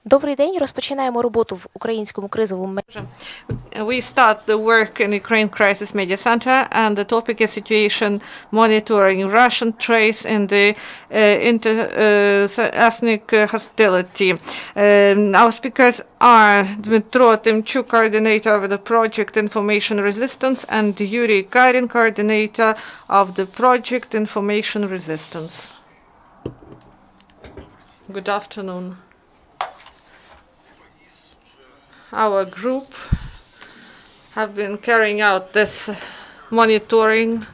Добрий день. Розпочинаємо роботу в українському кризовому We start the work in Ukraine Crisis Media Center, and the topic is situation monitoring Russian trace in the interethnic hostility. Our speakers are Dmytro Tymchuk, coordinator of the project Information Resistance, and Yuriy Karin, coordinator of the project Information Resistance. Good afternoon. Our group have been carrying out this monitoring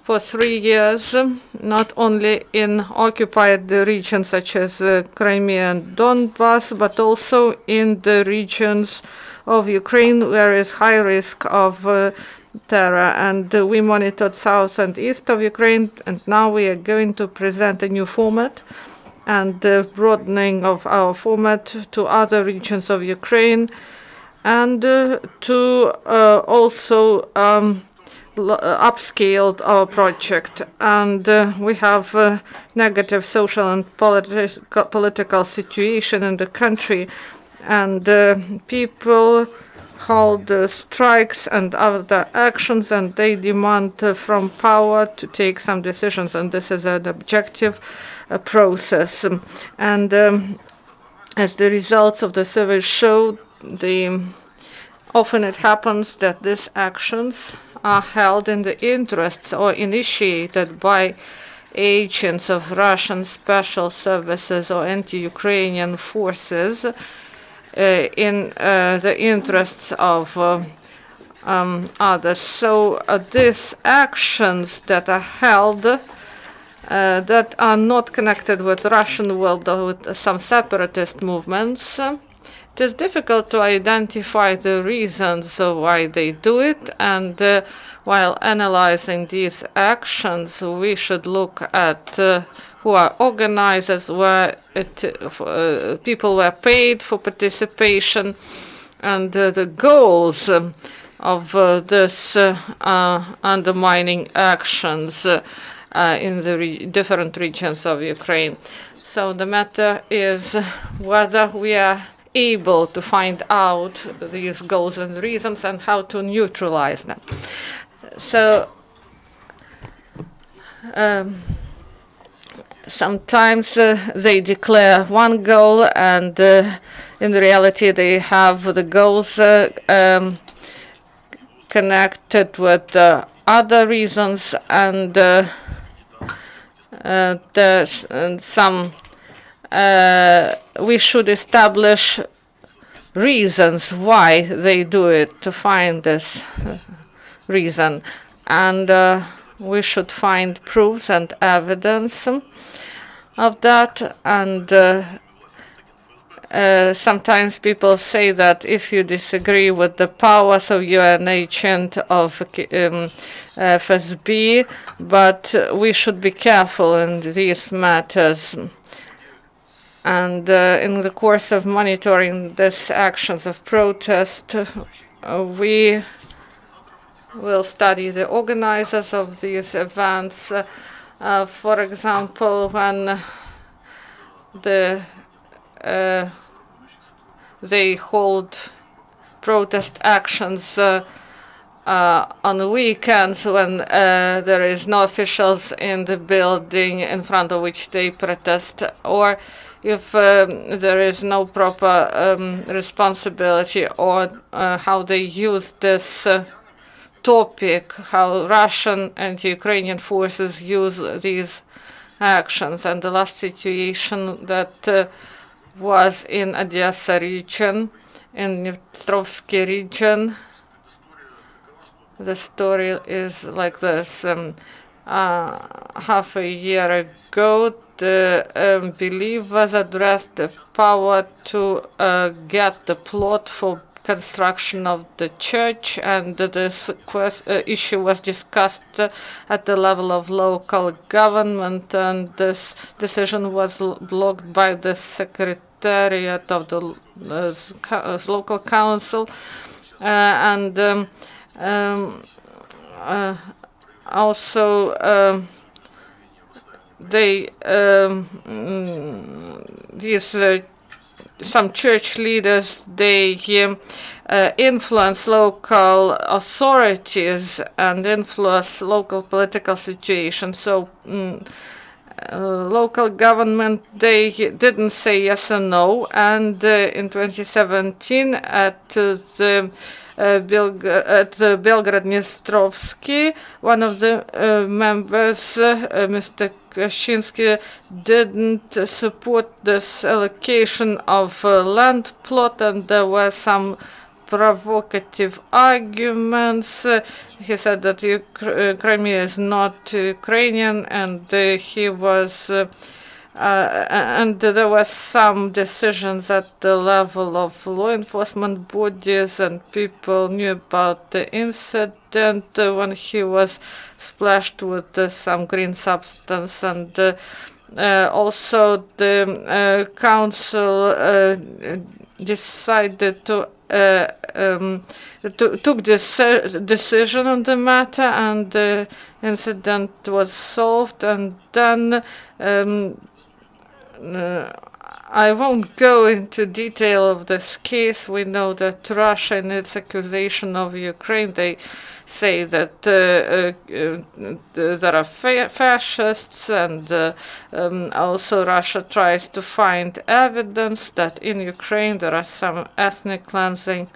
for 3 years, not only in occupied regions such as Crimea and Donbass, but also in the regions of Ukraine where is high risk of terror. And we monitored south and east of Ukraine, and now we are going to present a new format and the broadening of our format to other regions of Ukraine, and to also upscaled our project. And we have a negative social and political situation in the country, and people hold strikes and other actions, and they demand from power to take some decisions, and this is an objective process. And as the results of the survey show, often it happens that these actions are held in the interests or initiated by agents of Russian special services or anti-Ukrainian forces in the interests of others. So these actions that are held that are not connected with Russian world or with some separatist movements, it is difficult to identify the reasons why they do it, and while analyzing these actions, we should look at who are organizers, where people were paid for participation, and the goals of this undermining actions in the different regions of Ukraine. So the matter is whether we are able to find out these goals and reasons and how to neutralize them. So sometimes they declare one goal, and in reality they have the goals connected with other reasons, and we should establish reasons why they do it, to find this reason, and we should find proofs and evidence of that. And sometimes people say that if you disagree with the power, so you are an agent of FSB, but we should be careful in these matters. And in the course of monitoring these actions of protest, we will study the organizers of these events. For example, when they hold protest actions on the weekends, when there is no officials in the building in front of which they protest, or if there is no proper responsibility, or how they use this topic, how Russian anti-Ukrainian forces use these actions. And the last situation that was in Odessa region, in Dnipropetrovsk region, the story is like this. Half a year ago, the believers addressed the power to get the plot for construction of the church, and this issue was discussed at the level of local government, and this decision was blocked by the secretariat of the local council, and also they these some church leaders, they influence local authorities and influence local political situations. So local government, they didn't say yes or no, and in 2017 at the Belgrade Dnystrovsky, one of the members, Mr. Kaczynski, didn't support this allocation of land plot, and there were some provocative arguments. He said that Crimea is not Ukrainian, and he was and there were some decisions at the level of law enforcement bodies, and people knew about the incident when he was splashed with some green substance, and also the council decided to took this decision on the matter, and the incident was solved. And then I won't go into detail of this case. We know that Russia, in its accusation of Ukraine, they say that there are fascists, and also Russia tries to find evidence that in Ukraine there are some ethnic cleansing,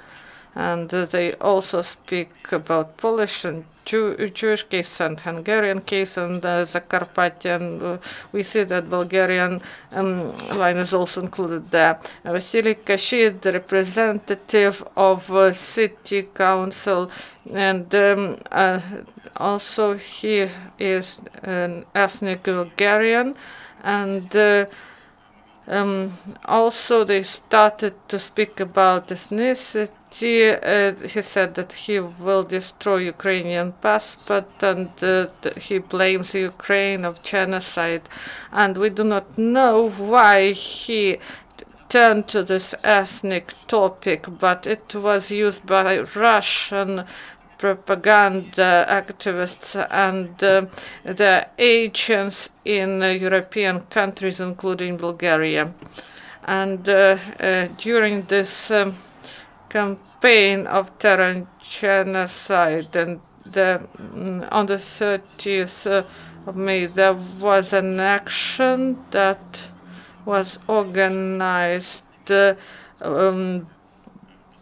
and they also speak about Polish and Jewish case and Hungarian case, and Zakarpattian. We see that Bulgarian line is also included there. Vasily Kashi is the representative of city council, and also he is an ethnic Bulgarian, and also they started to speak about ethnicity. He said that he will destroy Ukrainian passport, and he blames Ukraine of genocide, and we do not know why he turned to this ethnic topic, but it was used by Russian propaganda activists and the agents in European countries, including Bulgaria. And during this campaign of terror and genocide, and on the 30th of May, there was an action that was organized,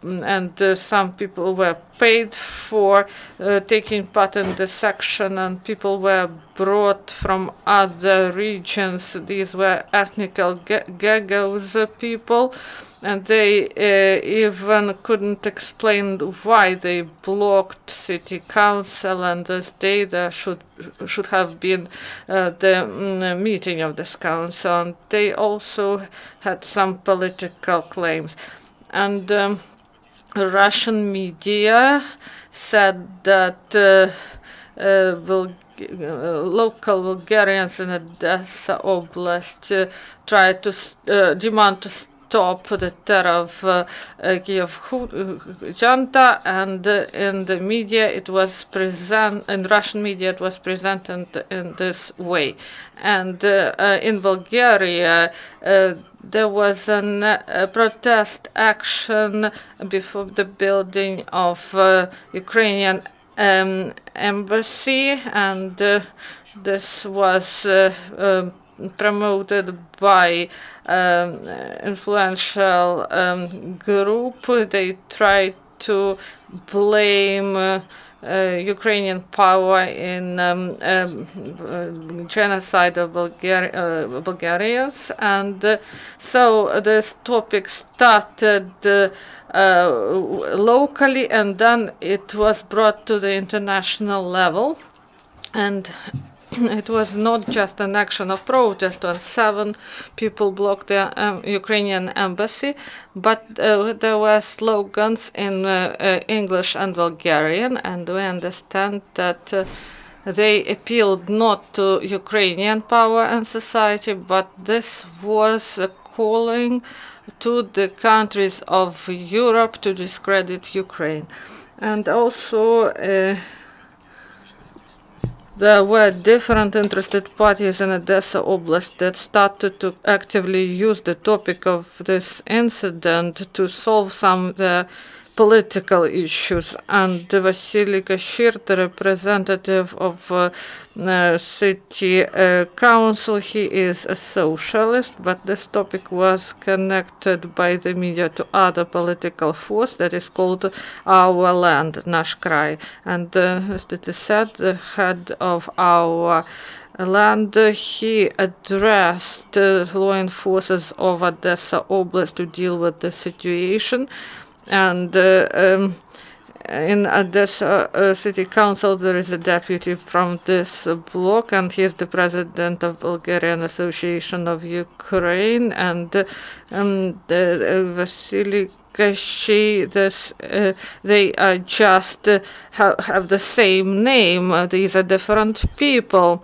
and some people were paid for taking part in this action, and people were brought from other regions. These were ethnic Gagos people, and they even couldn't explain why they blocked city council, and this day there should have been the meeting of this council, and they also had some political claims. And Russian media said that local Bulgarians in Odessa Oblast tried to demand to stop the terror of Kiev junta, and in the media it was in Russian media it was presented in this way. And in Bulgaria there was a protest action before the building of Ukrainian embassy, and this was promoted by influential group. They tried to blame Ukrainian power in genocide of Bulgarians, and so this topic started locally, and then it was brought to the international level, and it was not just an action of protest when 7 people blocked the Ukrainian embassy, but there were slogans in English and Bulgarian, and we understand that they appealed not to Ukrainian power and society, but this was a calling to the countries of Europe to discredit Ukraine. And also there were different interested parties in Odessa Oblast that started to actively use the topic of this incident to solve some of the political issues. And Vasily Kashir, the representative of city council, he is a socialist, but this topic was connected by the media to other political force that is called Our Land, Nash Krai. And as it is said, the head of Our Land, he addressed law enforcers of Odessa Oblast to deal with the situation. And in Odessa City Council, there is a deputy from this bloc, and he is the president of Bulgarian Association of Ukraine. And Vasily Kashi, they just have the same name. These are different people.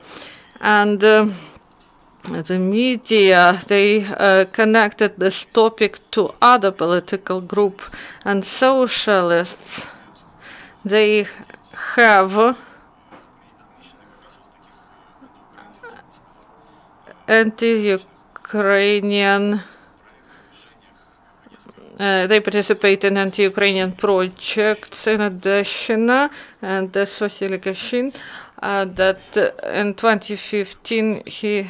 And the media, they connected this topic to other political group, and socialists, they have anti-Ukrainian, they participate in anti-Ukrainian projects in Odessa, and this Vasily Kashin, that in 2015 he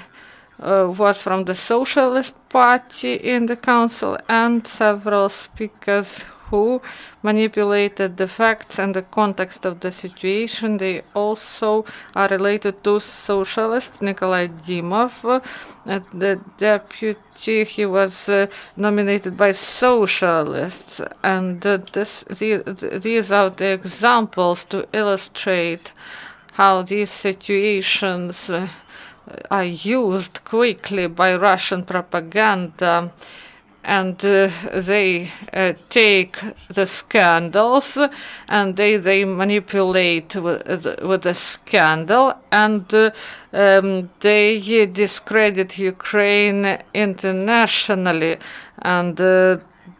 was from the Socialist Party in the council, and several speakers who manipulated the facts and the context of the situation. They also are related to socialists. Nikolai Dimov, the deputy, he was nominated by socialists, and these are the examples to illustrate how these situations are used quickly by Russian propaganda, and they take the scandals and they manipulate with the scandal, and they discredit Ukraine internationally, and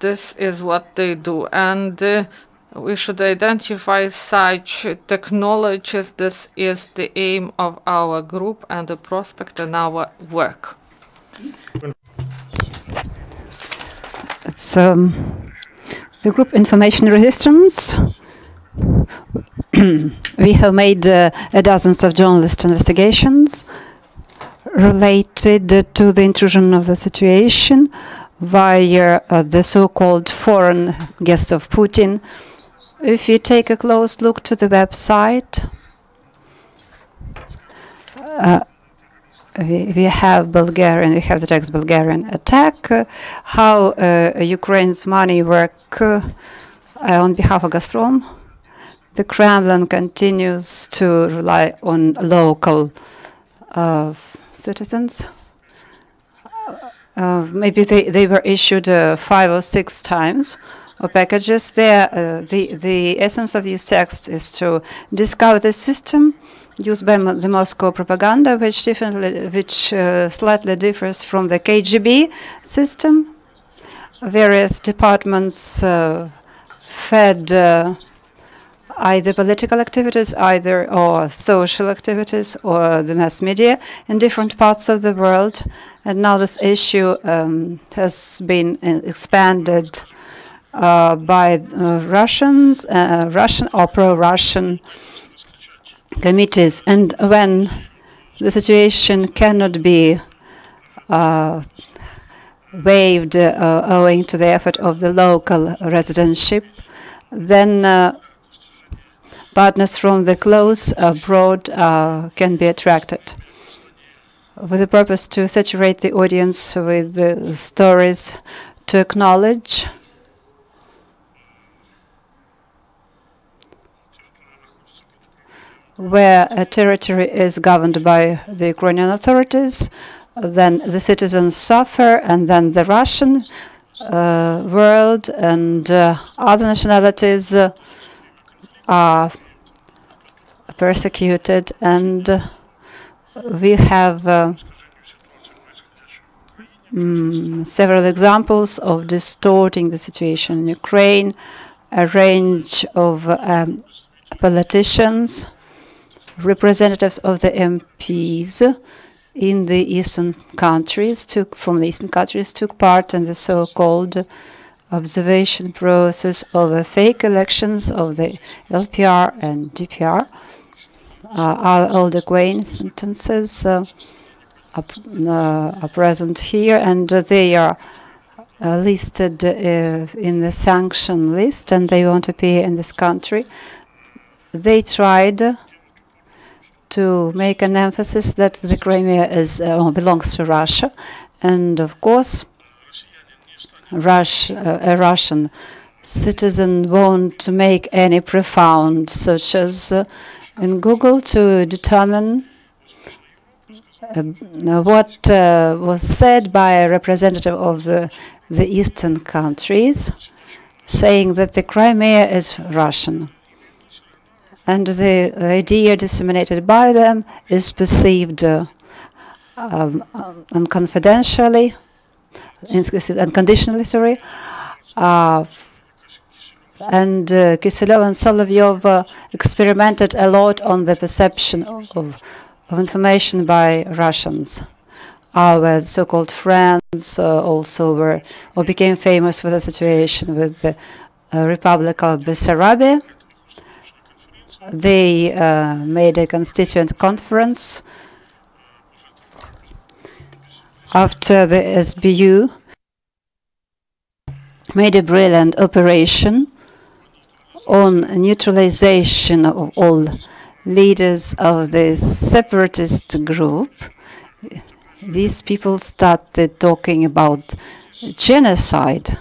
this is what they do. And we should identify such technologies. This is the aim of our group and the prospect in our work. It's the group Information Resistance. We have made dozens of journalist investigations related to the intrusion of the situation via the so-called foreign guests of Putin. If you take a close look to the website, we have Bulgarian, we have the text Bulgarian attack, how Ukraine's money work on behalf of Gazprom. The Kremlin continues to rely on local citizens. Maybe they were issued 5 or 6 times or packages. There, the essence of these texts is to discover the system used by the Moscow propaganda, which slightly differs from the KGB system. Various departments fed either political activities, or social activities, or the mass media in different parts of the world. And now this issue has been expanded by Russian or pro-Russian committees. And when the situation cannot be waived owing to the effort of the local residentship, then partners from the close abroad can be attracted with the purpose to saturate the audience with the stories to acknowledge where a territory is governed by the Ukrainian authorities, then the citizens suffer, and then the Russian world and other nationalities are persecuted. And we have several examples of distorting the situation in Ukraine. A range of politicians representatives of the MPs in the eastern countries from the eastern countries took part in the so-called observation process of fake elections of the LPR and DPR. Our old acquaintances are present here, and they are listed in the sanction list, and they want to appear in this country. They tried to make an emphasis that the Crimea belongs to Russia, and of course, a Russian citizen won't make any profound searches in Google to determine what was said by a representative of the eastern countries, saying that the Crimea is Russian. And the idea disseminated by them is perceived unconditionally, and Kisilev and Solovyov experimented a lot on the perception of information by Russians. Our so-called friends also became famous for the situation with the Republic of Bessarabia. They made a constituent conference after the SBU made a brilliant operation on neutralization of all leaders of the separatist group. These people started talking about genocide.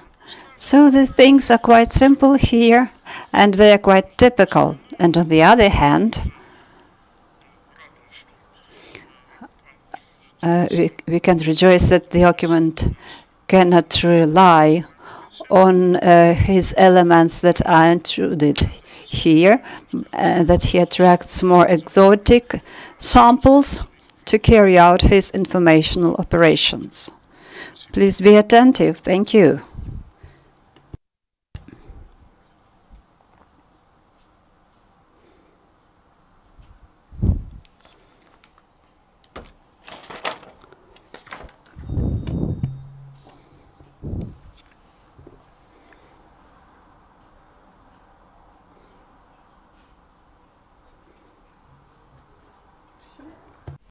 So the things are quite simple here, and they are quite typical. And on the other hand, we can rejoice that the document cannot rely on his elements that are intruded here, that he attracts more exotic samples to carry out his informational operations. Please be attentive. Thank you.